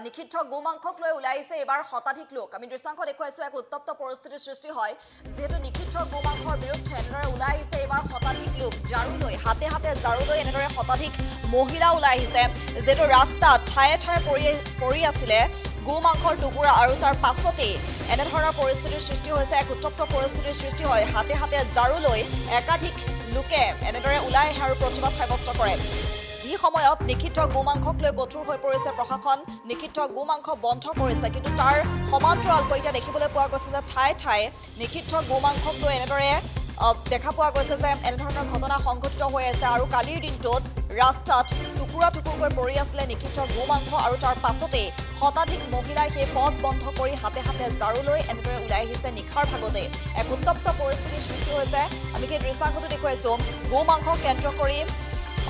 নিষিদ্ধ গোমাংসক লৈ ওলাই আহিছে এবাৰ শতাধিক লোক। আমি দৃশ্যাংশ দেখুৱাইছো এক উত্তপ্ত পৰিস্থিতিৰ সৃষ্টি হয় যেহেতু নিষিদ্ধ গোমাংসৰ বিৰুদ্ধে এনেদৰে ওলাই আহিছে এবাৰ শতাধিক লোক ঝাৰু লৈ হাতে হাতে ঝাৰু লৈ এনেদৰে শতাধিক মহিলা ওলাই আহিছে যেহেতু ৰাস্তাত ঠায়ে ঠায়ে পৰি আছিলে গোমাংসৰ টুকুৰা আৰু তাৰ পাছতেই এনেধৰণৰ পৰিস্থিতিৰ সৃষ্টি হৈছে এক উত্তপ্ত পৰিস্থিতিৰ সৃষ্টি হয় হাতে হাতে ঝাৰু লৈ একাধিক লোকে এনেদৰে ওলাই আহে আৰু প্ৰতিবাদ সাব্যস্ত কৰে। যি সময়ত নিষিদ্ধ গোমাংসক লৈ কঠোৰ হৈ পৰিছে প্ৰশাসন নিষিদ্ধ গোমাংস বন্ধ কৰিছে কিন্তু তাৰ সমান্তৰালকৈ এতিয়া দেখিবলৈ পোৱা গৈছে যে ঠায়ে ঠায়ে নিষিদ্ধ গোমাংসক লৈ এনেদৰে দেখা পোৱা গৈছে যে এনেধৰণৰ ঘটনা সংঘটিত হৈ আছে আৰু কালিৰ দিনটোত ৰাস্তাত টুকুৰা টুকুৰকৈ পৰি আছিলে নিষিদ্ধ গোমাংস আৰু তাৰ পাছতেই শতাধিক মহিলাই সেই পথ বন্ধ কৰি হাতে হাতে ঝাৰু লৈ এনেদৰে ওলাই আহিছে নিশাৰ ভাগতে এক উত্তপ্ত পৰিস্থিতিৰ সৃষ্টি হৈছে। আমি সেই দৃশ্যাংশটো দেখুৱাইছো গোমাংস কেন্দ্ৰ কৰি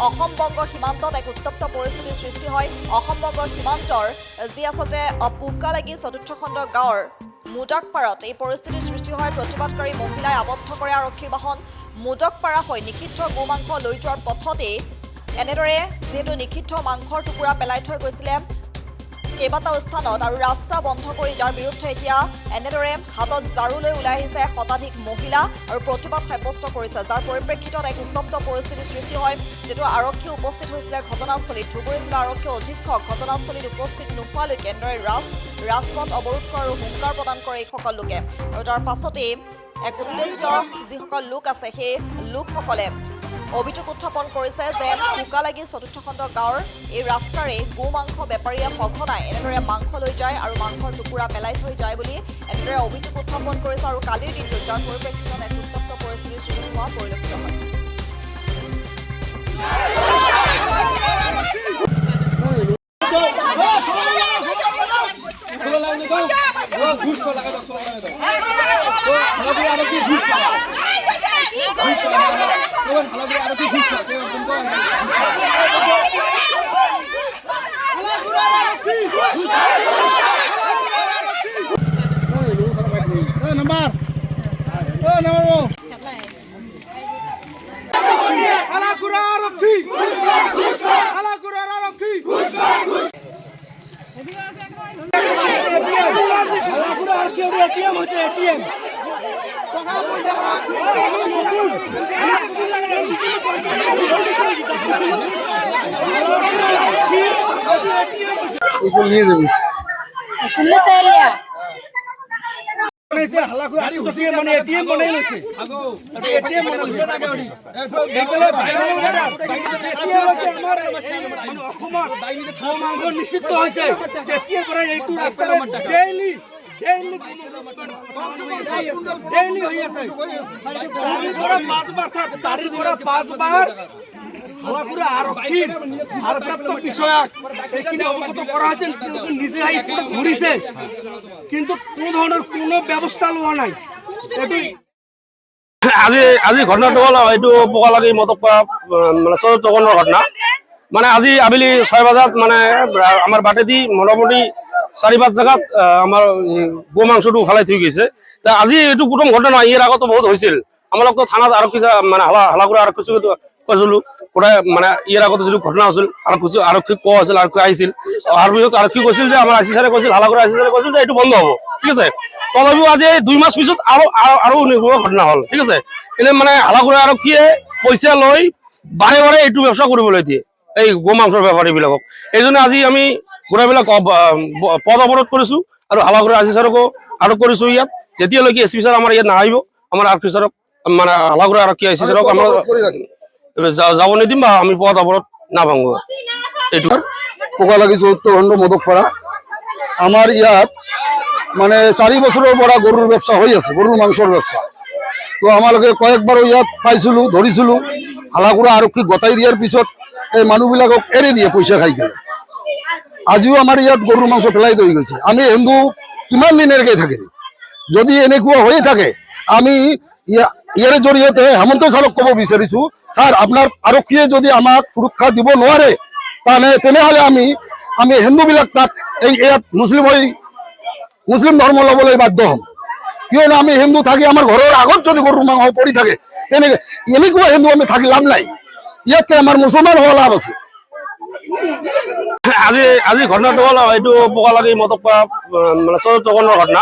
অসম বংগ সীমান্তত এক উত্তপ্ত পৰিস্থিতিৰ সৃষ্টি হয়। অসম বংগ সীমান্তৰ যি আচলতে পুকালাগি চতুৰ্থ খণ্ড গাঁৱৰ মুডকপাৰাত এই পৰিস্থিতিৰ সৃষ্টি হয়। প্ৰতিবাদকাৰী মহিলাই আবদ্ধ কৰে আৰক্ষীৰ বাহন মুডকপাৰা হৈ নিষিদ্ধ গোমাংস লৈ যোৱাৰ পথতেই এনেদৰে যিহেতু নিষিদ্ধ মাংসৰ টুকুৰা পেলাই থৈ গৈছিলে কেইবাটাও স্থানত আৰু ৰাস্তা বন্ধ কৰি যাৰ বিৰুদ্ধে এতিয়া এনেদৰে হাতত ঝাৰু লৈ ওলাই আহিছে শতাধিক মহিলা আৰু প্ৰতিবাদ সাব্যস্ত কৰিছে যাৰ পৰিপ্ৰেক্ষিতত এক উত্তপ্ত পৰিস্থিতিৰ সৃষ্টি হয় যিটো আৰক্ষী উপস্থিত হৈছিলে ঘটনাস্থলীত ধুবুৰী জিলা আৰক্ষী অধীক্ষক ঘটনাস্থলীত উপস্থিত নোহোৱালৈকে এনেদৰে ৰাজপথ অৱৰোধ কৰা আৰু হুংকাৰ প্ৰদান কৰে এইসকল লোকে আৰু তাৰ পাছতেই এক উত্তেজিত যিসকল লোক আছে সেই লোকসকলে অভিযোগ উত্থাপন কৰিছে যে পুকালাগি চতুৰ্থ খণ্ড গাঁৱৰ এই ৰাস্তাৰে গোমাংস বেপাৰীয়ে সঘনাই এনেদৰে মাংস লৈ যায় আৰু মাংসৰ টুকুৰা পেলাই থৈ যায় বুলি এনেদৰে অভিযোগ উত্থাপন কৰিছে আৰু কালিৰ দিনটোত যাৰ পৰিপ্ৰেক্ষিতত এক উত্তপ্ত পৰিস্থিতিৰ সৃষ্টি হোৱা পৰিলক্ষিত হয়। কিন্তু কোনো ধৰণৰ কোনো ব্যৱস্থা লোৱা নাই। আজি ঘটনাটো হ'ল এইটো পুকালাগি মদকপাৰা মানে চতুৰ্থ খণ্ডৰ ঘটনা। মানে আজি আবেলি 6 বজাত মানে আমাৰ বাটেদি মোটামুটি 4-5 জেগাত আমাৰ গোমাংসটো উঠালাই থৈ গৈছে। আজি এইটো প্ৰথম ঘটনা, ইয়াৰ আগতো বহুত হৈছিল। আমালোকতো থানাত আৰক্ষী মানে হালাগুৰা আৰক্ষী কৈছিলো প্ৰায় মানে ইয়াৰ আগতে যিটো ঘটনা হৈছিল আৰক্ষীক কোৱা হৈছিল, আৰক্ষী আহিছিল। তাৰপিছত আৰক্ষী কৈছিল যে আমাৰ আইচি ছাৰে কৈছিল, হালাগুৰা আইচি ছাৰে কৈছিল যে এইটো বন্ধ হ'ব, ঠিক আছে। তথাপিও আজি 2 মাস পিছত আৰু এনেকুৱা ঘটনা হ'ল, ঠিক আছে। এনে মানে হালাগুৰা আৰক্ষীয়ে পইচা লৈ বাৰে বাৰে এইটো ব্যৱস্থা কৰিবলৈ দিয়ে এই গোমাংসৰ বেপাৰীবিলাকক। এইজন্য আজি আমি গোটেইবিলাক পথ অৱৰোধ কৰিছো আৰু হালাগুৰা আইচি ছাৰকো আটক কৰিছো ইয়াত। যেতিয়ালৈকে এছ পি ছাৰ আমাৰ ইয়াত নাহিব আমাৰ আৰক্ষী ছাৰক মানে হালাগুৰা আৰক্ষী আইচি ছাৰক আমাৰ যাব নিদিম বা আমি পথ অৱৰোধ নাভাঙো। এইটো পুকালাগি চতুৰ্থ খণ্ড মদকপাৰা আমাৰ ইয়াত মানে 4 বছৰৰ পৰা গৰুৰ ব্যৱস্থা হৈ আছে, গৰুৰ মাংসৰ ব্যৱস্থা। তো আমালোকে কয়েকবাৰো ইয়াত পাইছিলোঁ, ধৰিছিলোঁ। হালাগুৰা আৰক্ষীক গতাই দিয়াৰ পিছত এই মানুহবিলাকক এৰি দিয়ে পইচা খাই কিনে। আজিও আমাৰ ইয়াত গৰুৰ মাংস পেলাই থৈ গৈছে। আমি হিন্দু কিমান দিন এনেকৈ থাকিম? যদি এনেকুৱা হৈয়ে থাকে আমি ইয়াৰ জৰিয়তে হেমন্ত ছাৰক ক'ব বিচাৰিছোঁ, ছাৰ আপোনাৰ আৰক্ষীয়ে যদি আমাক সুৰক্ষা দিব নোৱাৰে তেনেহ'লে আমি হিন্দুবিলাক তাত ইয়াত মুছলিম ধৰ্ম ল'বলৈ বাধ্য হ'ম। কিয়নো আমি হিন্দু থাকি আমাৰ ঘৰৰ আগত যদি গৰুৰ মাংস পৰি থাকে এনেকুৱা হিন্দু আমি থাকি লাভ নাই। ইয়াতকৈ আমাৰ মুছলমান হোৱা লাভ আছে। আজি ঘটনাটো হ'ল এইটো পকালাগি মটকা মানে চতুৰ্থকৰণৰ ঘটনা।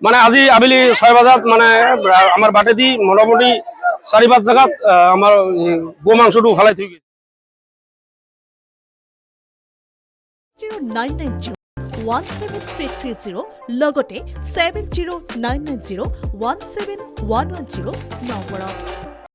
মানে আজি আবেলি 6 বজাত মানে আমাৰ বাটেদি মোটামুটি 4-5 জেগাত আমাৰ গো মাংসটো ফালাই থৈ গৈছে। 099017330 লগতে 7099017110 নম্বৰত।